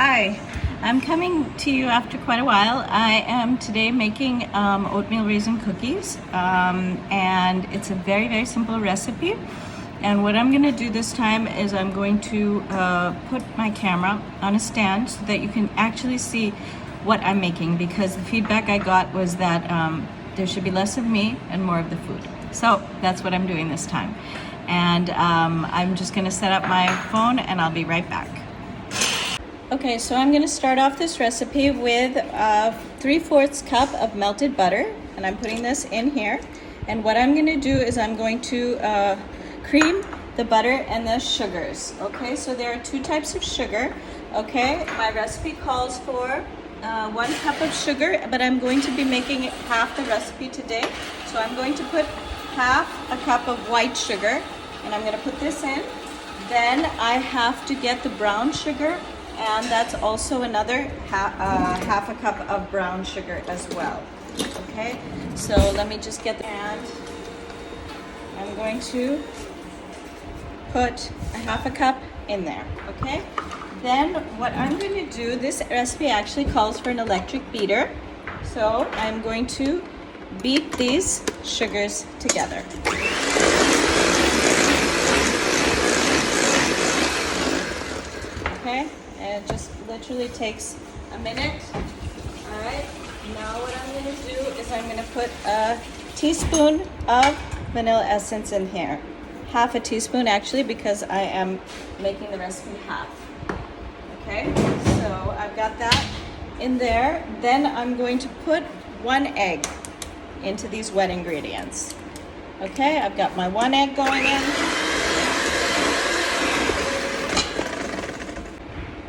Hi, I'm coming to you after quite a while. I am today making oatmeal raisin cookies, and it's a very simple recipe. And what I'm going to do this time is I'm going to put my camera on a stand so that you can actually see what I'm making, because the feedback I got was that there should be less of me and more of the food. So that's what I'm doing this time. And I'm just going to set up my phone and I'll be right back. Okay, so I'm going to start off this recipe with 3/4 cup of melted butter, and I'm putting this in here. And what I'm going to do is I'm going to cream the butter and the sugars. Okay, so there are two types of sugar. Okay, my recipe calls for 1 cup of sugar, but I'm going to be making it half the recipe today. So I'm going to put half a cup of white sugar, and I'm going to put this in. Then I have to get the brown sugar, and that's also another half a cup of brown sugar as well. Okay, so let me just get and I'm going to put a half a cup in there. Okay, then what I'm going to do, this recipe actually calls for an electric beater, so I'm going to beat these sugars together. Okay, and it just literally takes a minute. All right, now what I'm going to do is I'm going to put a teaspoon of vanilla essence in here. Half a teaspoon actually, because I am making the recipe half. Okay, so I've got that in there. Then I'm going to put 1 egg into these wet ingredients. Okay, I've got my 1 egg going in.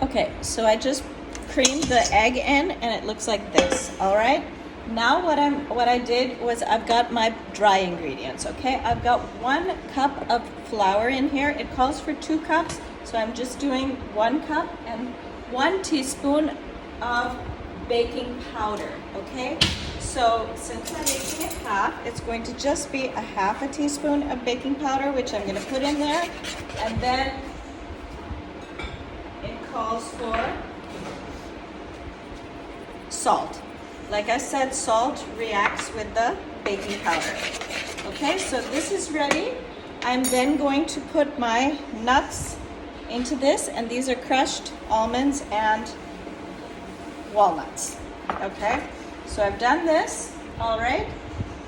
Okay, so I just creamed the egg in and it looks like this. All right, now what I did was I've got my dry ingredients. Okay, I've got 1 cup of flour in here. It calls for 2 cups, so I'm just doing 1 cup and 1 teaspoon of baking powder. Okay, so since I'm making it half, it's going to just be a half a teaspoon of baking powder, which I'm going to put in there. And then calls for salt. Like I said, salt reacts with the baking powder. Okay, so this is ready. I'm then going to put my nuts into this, and these are crushed almonds and walnuts. Okay, so I've done this. All right,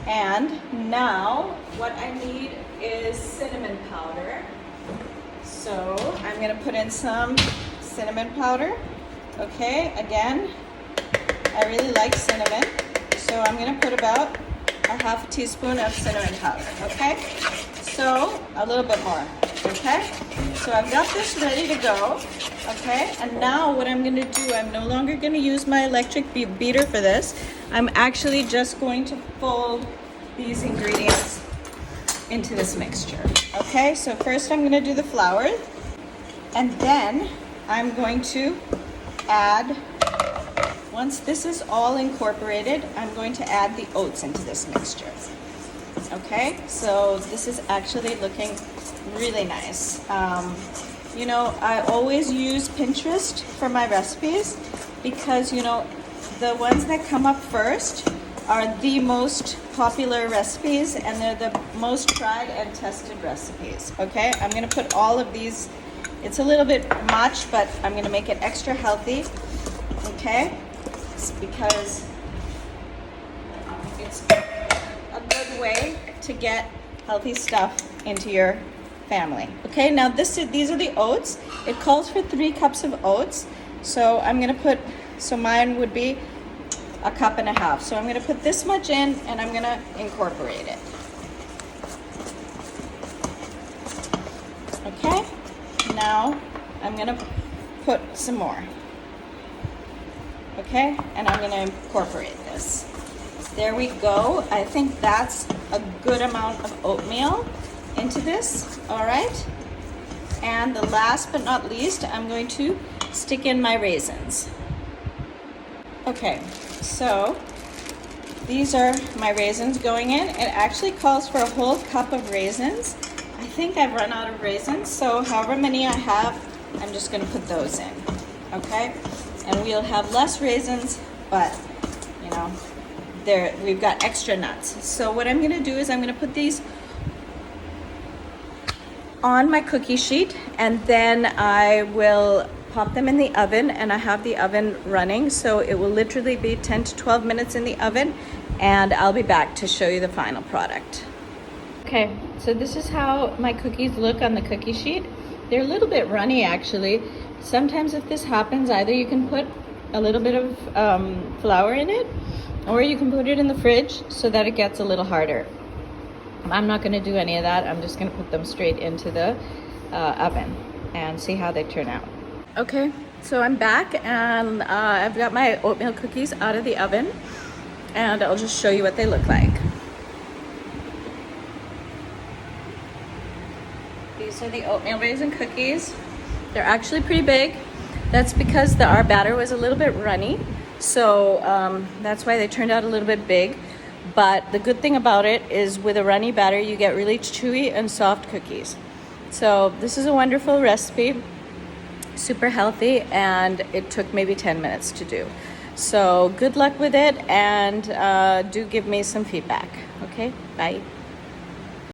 and now what I need is cinnamon powder. So I'm going to put in some cinnamon powder. Okay, again, I really like cinnamon, so I'm going to put about a half a teaspoon of cinnamon powder. Okay, so a little bit more. Okay, so I've got this ready to go. Okay, and now what I'm going to do, I'm no longer going to use my electric beater for this. I'm actually just going to fold these ingredients into this mixture. Okay, so first I'm going to do the flour, and then I'm going to add, once this is all incorporated, I'm going to add the oats into this mixture. Okay, so this is actually looking really nice. You know, I always use Pinterest for my recipes because, you know, the ones that come up first are the most popular recipes, and they're the most tried and tested recipes. Okay, I'm going to put all of these. It's a little bit much, but I'm going to make it extra healthy. Okay, it's because it's a good way to get healthy stuff into your family. Okay, now these are the oats. It calls for 3 cups of oats, so I'm going to put, so mine would be a cup and a half. So I'm going to put this much in, and I'm going to incorporate it. Okay, now I'm going to put some more. Okay, and I'm going to incorporate this. There we go. I think that's a good amount of oatmeal into this. All right, and the last but not least, I'm going to stick in my raisins. Okay, so these are my raisins going in. It actually calls for a whole cup of raisins. I think I've run out of raisins, so however many I have, I'm just going to put those in. okay? And we'll have less raisins, but you know, we've got extra nuts. So what I'm gonna do is I'm gonna put these on my cookie sheet, and then I will pop them in the oven, and I have the oven running, so it will literally be 10 to 12 minutes in the oven, and I'll be back to show you the final product. Okay, so this is how my cookies look on the cookie sheet. They're a little bit runny actually. Sometimes if this happens, either you can put a little bit of flour in it, or you can put it in the fridge so that it gets a little harder. I'm not going to do any of that. I'm just going to put them straight into the oven and see how they turn out. Okay, so I'm back, and I've got my oatmeal cookies out of the oven, and I'll just show you what they look like. These are the oatmeal raisin cookies. They're actually pretty big. That's because our batter was a little bit runny, so that's why they turned out a little bit big. But the good thing about it is with a runny batter, you get really chewy and soft cookies. So this is a wonderful recipe, super healthy, and it took maybe 10 minutes to do. So good luck with it, and do give me some feedback. Okay, bye.